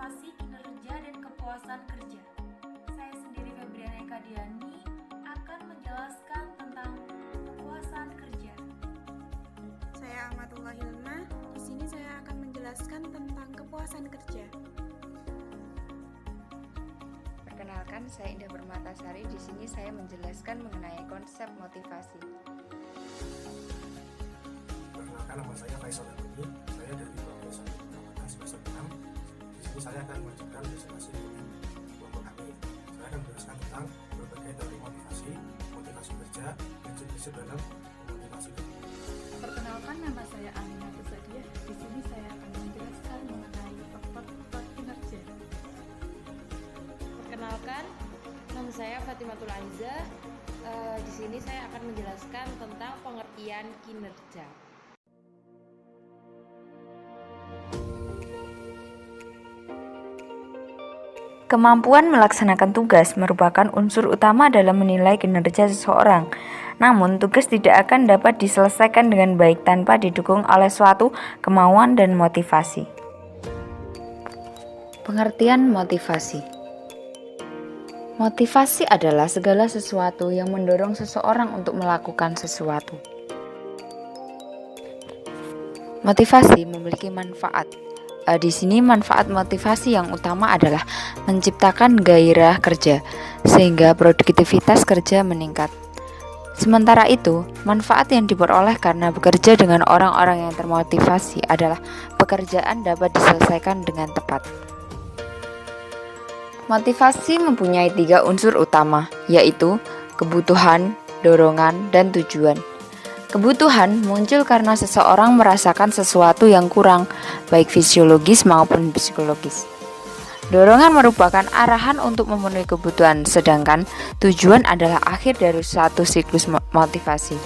motivasi kinerja dan kepuasan kerja. Saya sendiri Febriana Eka Diani akan menjelaskan tentang kepuasan kerja. Saya Ahmadullah Hilma. Di sini saya akan menjelaskan tentang kepuasan kerja. Perkenalkan, saya Indah Permatasari. Di sini saya menjelaskan mengenai konsep motivasi. Perkenalkan, nama saya Faisal Abudi. Saya dari Bangkai semester 6. Di sini saya akan mengajarkan presentasi dengan kelompok kami. Saya akan menjelaskan tentang berbagai teori motivasi kerja, prinsip-prinsip dalam motivasi kerja. Perkenalkan, nama saya Amina Tusadia. Di sini saya akan menjelaskan mengenai faktor-faktor kinerja. Perkenalkan, nama saya Fatimatul Aiza. Di sini saya akan menjelaskan tentang pengertian kinerja. Kemampuan melaksanakan tugas merupakan unsur utama dalam menilai kinerja seseorang. Namun, tugas tidak akan dapat diselesaikan dengan baik tanpa didukung oleh suatu kemauan dan motivasi. Pengertian motivasi. Motivasi adalah segala sesuatu yang mendorong seseorang untuk melakukan sesuatu. Motivasi memiliki manfaat. Di sini manfaat motivasi yang utama adalah menciptakan gairah kerja sehingga produktivitas kerja meningkat. Sementara itu, manfaat yang diperoleh karena bekerja dengan orang-orang yang termotivasi adalah pekerjaan dapat diselesaikan dengan tepat. Motivasi mempunyai 3 unsur utama, yaitu kebutuhan, dorongan, dan tujuan. Kebutuhan muncul karena seseorang merasakan sesuatu yang kurang, baik fisiologis maupun psikologis. Dorongan merupakan arahan untuk memenuhi kebutuhan, sedangkan tujuan adalah akhir dari suatu siklus motivasi.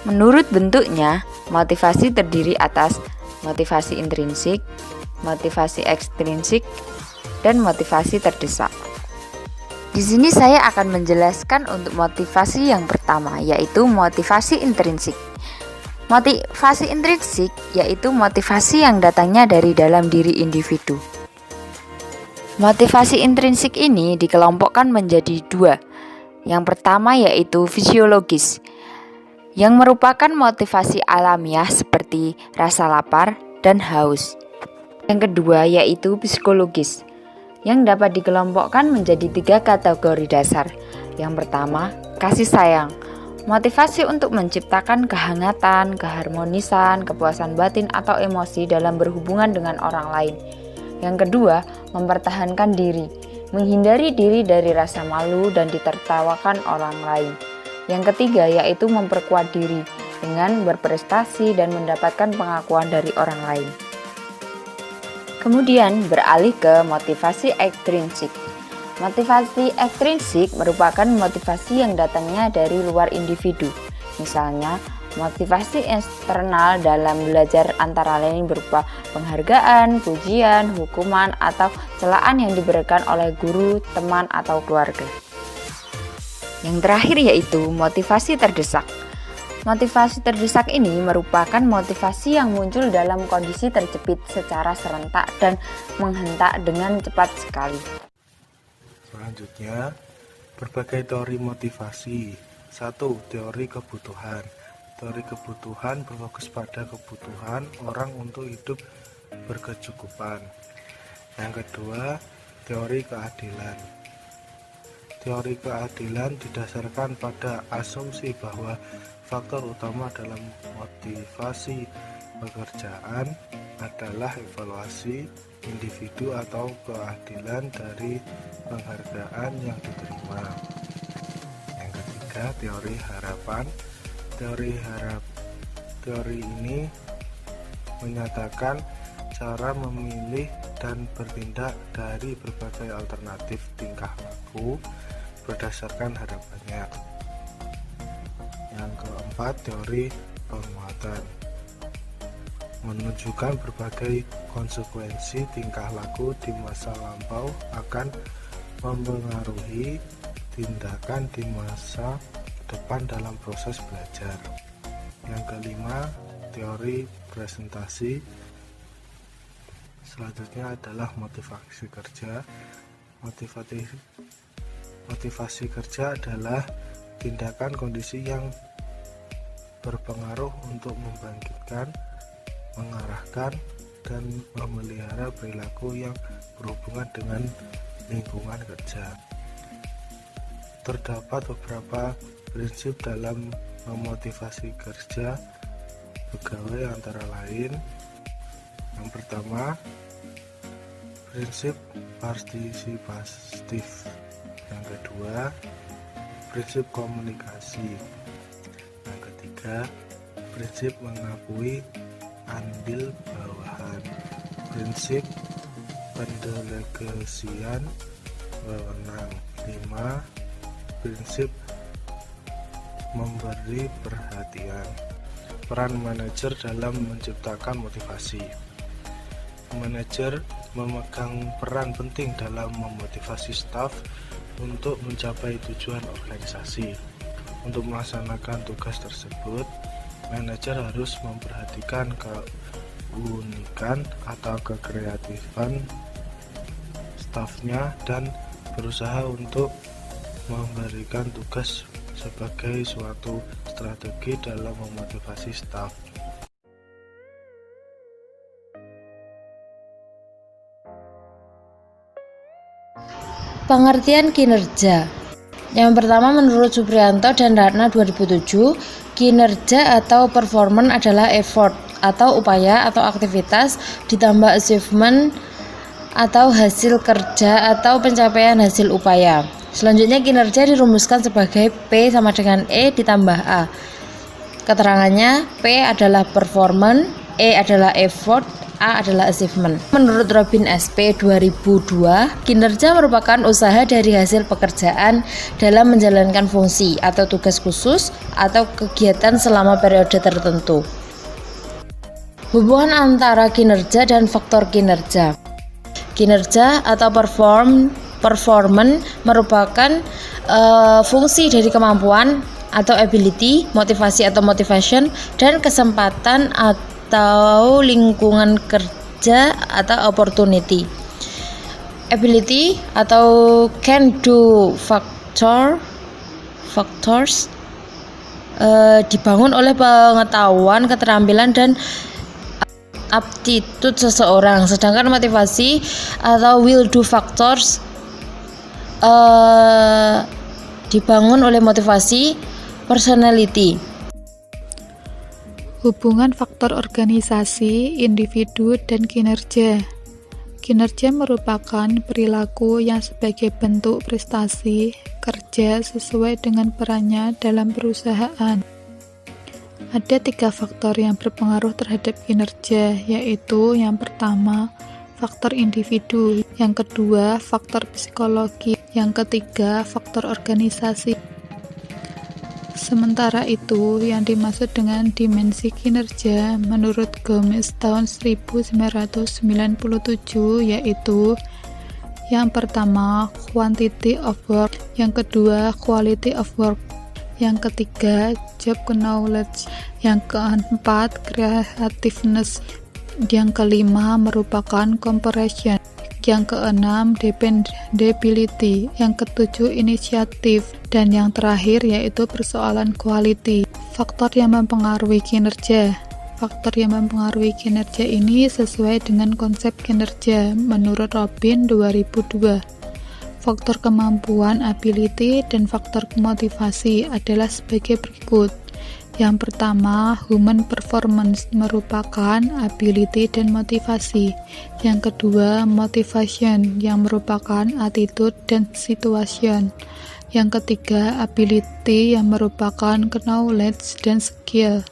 Menurut bentuknya, motivasi terdiri atas motivasi intrinsik, motivasi ekstrinsik, dan motivasi terdesak. Di sini saya akan menjelaskan untuk motivasi yang pertama, yaitu motivasi intrinsik. Motivasi intrinsik yaitu motivasi yang datangnya dari dalam diri individu. Motivasi intrinsik ini dikelompokkan menjadi 2. Yang pertama yaitu fisiologis, yang merupakan motivasi alamiah seperti rasa lapar dan haus. Yang kedua yaitu psikologis, yang dapat dikelompokkan menjadi 3 kategori dasar. Yang pertama, kasih sayang, motivasi untuk menciptakan kehangatan, keharmonisan, kepuasan batin atau emosi dalam berhubungan dengan orang lain. Yang kedua, mempertahankan diri, menghindari diri dari rasa malu dan ditertawakan orang lain. Yang ketiga, yaitu memperkuat diri dengan berprestasi dan mendapatkan pengakuan dari orang lain. Kemudian beralih ke motivasi ekstrinsik. Motivasi ekstrinsik merupakan motivasi yang datangnya dari luar individu. Misalnya, motivasi eksternal dalam belajar antara lain berupa penghargaan, pujian, hukuman, atau celaan yang diberikan oleh guru, teman, atau keluarga. Yang terakhir yaitu motivasi terdesak. Motivasi terdesak ini merupakan motivasi yang muncul dalam kondisi terjepit secara serentak dan menghentak dengan cepat sekali. Selanjutnya, berbagai teori motivasi. 1. Teori kebutuhan. Teori kebutuhan berfokus pada kebutuhan orang untuk hidup berkecukupan. Yang kedua, teori keadilan. Teori keadilan didasarkan pada asumsi bahwa faktor utama dalam motivasi pekerjaan adalah evaluasi individu atau keadilan dari penghargaan yang diterima. Yang ketiga, teori harapan. Teori ini menyatakan cara memilih dan bertindak dari berbagai alternatif tingkah laku berdasarkan harapannya. Yang keempat, teori penguatan menunjukkan berbagai konsekuensi tingkah laku di masa lampau akan mempengaruhi tindakan di masa depan dalam proses belajar. Yang kelima, teori presentasi. Selanjutnya adalah motivasi kerja. Motivasi kerja adalah tindakan kondisi yang berpengaruh untuk membangkitkan, mengarahkan, dan memelihara perilaku yang berhubungan dengan lingkungan kerja. Terdapat beberapa prinsip dalam memotivasi kerja pegawai, antara lain: yang pertama, prinsip partisipatif. Yang kedua, prinsip komunikasi. Yang ketiga, prinsip mengakui andil bawahan. Prinsip pendelegasian wewenang. 5. Prinsip memberi perhatian. Peran manajer dalam menciptakan motivasi. Manajer memegang peran penting dalam memotivasi staf untuk mencapai tujuan organisasi. Untuk melaksanakan tugas tersebut, manajer harus memperhatikan keunikan atau kekreatifan stafnya dan berusaha untuk memberikan tugas sebagai suatu strategi dalam memotivasi staf. Pengertian kinerja. Yang pertama, menurut Supriyanto dan Ratna 2007, kinerja atau performance adalah effort atau upaya atau aktivitas ditambah achievement atau hasil kerja atau pencapaian hasil upaya. Selanjutnya, kinerja dirumuskan sebagai P sama dengan E ditambah A. Keterangannya, P adalah performance, E adalah effort, A adalah achievement. Menurut Robin SP 2002, kinerja merupakan usaha dari hasil pekerjaan dalam menjalankan fungsi atau tugas khusus atau kegiatan selama periode tertentu. Hubungan antara kinerja dan faktor kinerja. Kinerja atau performance merupakan fungsi dari kemampuan atau ability, motivasi atau motivation, dan kesempatan atau lingkungan kerja atau opportunity. Ability atau can do factors dibangun oleh pengetahuan, keterampilan, dan aptitude seseorang, sedangkan motivasi atau will do factors dibangun oleh motivasi personality. Hubungan faktor organisasi, individu, dan kinerja. Kinerja merupakan perilaku yang sebagai bentuk prestasi kerja sesuai dengan perannya dalam perusahaan. Ada 3 faktor yang berpengaruh terhadap kinerja, yaitu yang pertama, faktor individu, yang kedua, faktor psikologi, yang ketiga, faktor organisasi. Sementara itu, yang dimaksud dengan dimensi kinerja menurut Gomez tahun 1997 yaitu yang pertama, quantity of work, yang kedua, quality of work, yang ketiga, job knowledge, yang keempat, creativeness, yang kelima merupakan comparison, yang keenam dependability, yang ketujuh inisiatif, dan yang terakhir yaitu persoalan quality. Faktor yang mempengaruhi kinerja. Faktor yang mempengaruhi kinerja ini sesuai dengan konsep kinerja menurut Robin 2002. Faktor kemampuan ability dan faktor motivasi adalah sebagai berikut. Yang pertama, human performance merupakan ability dan motivasi. Yang kedua, motivation yang merupakan attitude dan situation. Yang ketiga, ability yang merupakan knowledge dan skill.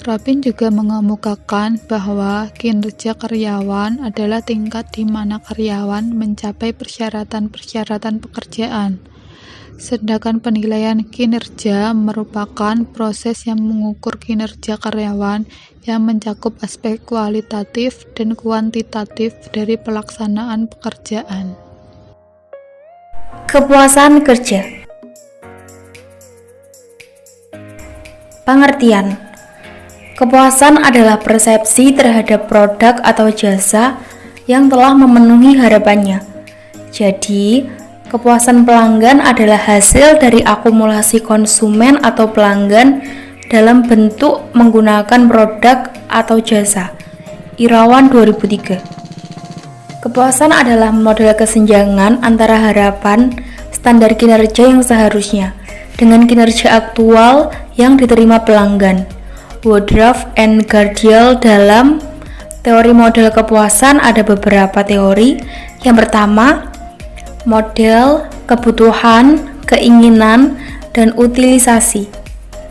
Robin juga mengemukakan bahwa kinerja karyawan adalah tingkat di mana karyawan mencapai persyaratan-persyaratan pekerjaan. Sedangkan penilaian kinerja merupakan proses yang mengukur kinerja karyawan yang mencakup aspek kualitatif dan kuantitatif dari pelaksanaan pekerjaan. Kepuasan kerja. Pengertian. Kepuasan adalah persepsi terhadap produk atau jasa yang telah memenuhi harapannya. Jadi, kepuasan pelanggan adalah hasil dari akumulasi konsumen atau pelanggan dalam bentuk menggunakan produk atau jasa. Irawan 2003. Kepuasan adalah model kesenjangan antara harapan standar kinerja yang seharusnya dengan kinerja aktual yang diterima pelanggan. Woodruff and Gardiel. Dalam teori model kepuasan ada beberapa teori. Yang pertama, model, kebutuhan, keinginan, dan utilisasi.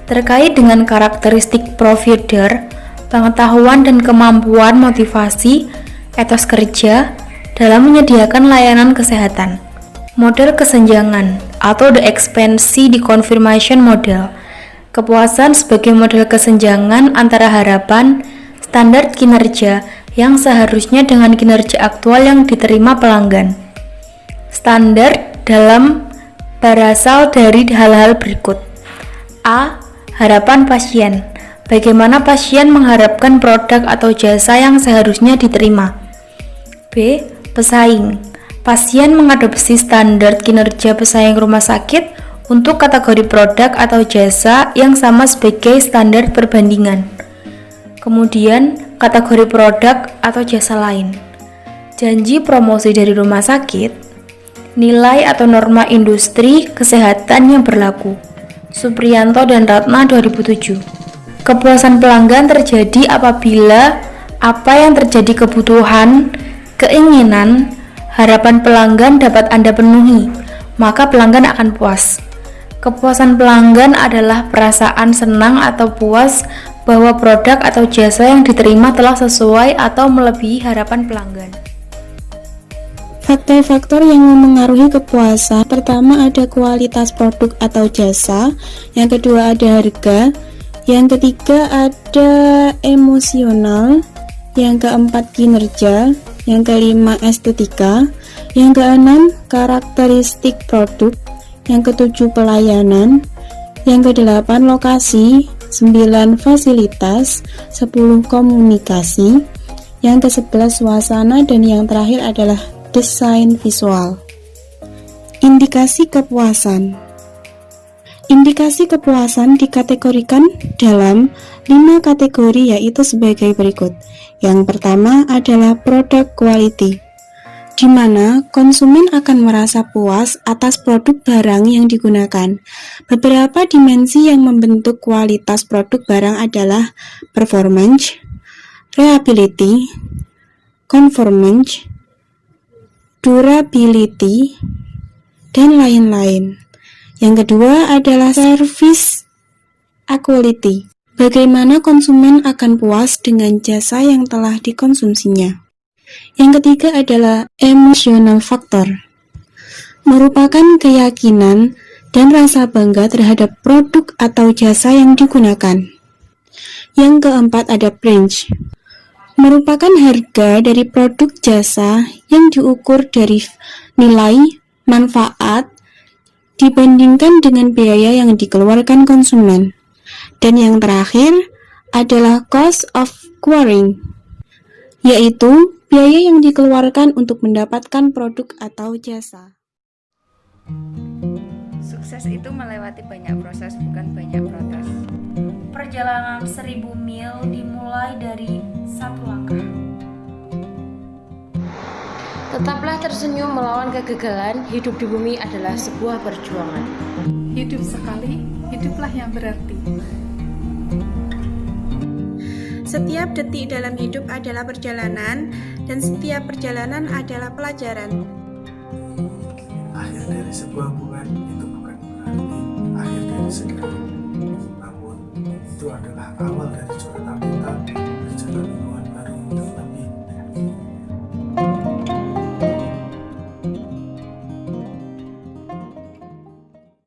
Terkait dengan karakteristik provider, pengetahuan dan kemampuan motivasi, etos kerja dalam menyediakan layanan kesehatan. Model kesenjangan atau the expansion confirmation model. Kepuasan sebagai model kesenjangan antara harapan, standar kinerja yang seharusnya dengan kinerja aktual yang diterima pelanggan. Standar dalam berasal dari hal-hal berikut. A. Harapan pasien. Bagaimana pasien mengharapkan produk atau jasa yang seharusnya diterima. B. Pesaing. Pasien mengadopsi standar kinerja pesaing rumah sakit untuk kategori produk atau jasa yang sama sebagai standar perbandingan. Kemudian, kategori produk atau jasa lain. Janji promosi dari rumah sakit, nilai atau norma industri kesehatan yang berlaku. Supriyanto dan Ratna 2007. Kepuasan pelanggan terjadi apabila apa yang terjadi kebutuhan, keinginan, harapan pelanggan dapat Anda penuhi, maka pelanggan akan puas. Kepuasan pelanggan adalah perasaan senang atau puas bahwa produk atau jasa yang diterima telah sesuai atau melebihi harapan pelanggan. Faktor-faktor yang memengaruhi kepuasan, pertama ada kualitas produk atau jasa, yang kedua ada harga, yang ketiga ada emosional, yang keempat kinerja, yang kelima estetika, yang keenam karakteristik produk, yang ketujuh pelayanan, yang kedelapan lokasi, 9 fasilitas, 10 komunikasi, yang ke-11 suasana, dan yang terakhir adalah desain visual. Indikasi kepuasan. Indikasi kepuasan dikategorikan dalam 5 kategori, yaitu sebagai berikut. Yang pertama adalah product quality, di mana konsumen akan merasa puas atas produk barang yang digunakan. Beberapa dimensi yang membentuk kualitas produk barang adalah performance, reliability, conformance, durability, dan lain-lain. Yang kedua adalah service quality. Bagaimana konsumen akan puas dengan jasa yang telah dikonsumsinya. Yang ketiga adalah emotional factor. Merupakan keyakinan dan rasa bangga terhadap produk atau jasa yang digunakan. Yang keempat ada range. Merupakan harga dari produk jasa yang diukur dari nilai manfaat dibandingkan dengan biaya yang dikeluarkan konsumen. Dan yang terakhir adalah cost of acquiring, yaitu biaya yang dikeluarkan untuk mendapatkan produk atau jasa. Sukses itu melewati banyak proses, bukan banyak protes. Perjalanan 1000 mil dimulai dari satu langkah. Tetaplah tersenyum melawan kegagalan. Hidup di bumi adalah sebuah perjuangan. Hidup sekali, hiduplah yang berarti. Setiap detik dalam hidup adalah perjalanan, dan setiap perjalanan adalah pelajaran. Akhir dari sebuah hubungan itu bukan berarti akhir dari segala. Namun itu adalah awal dari coretan kita berjalan hubungan baru untuk lebih.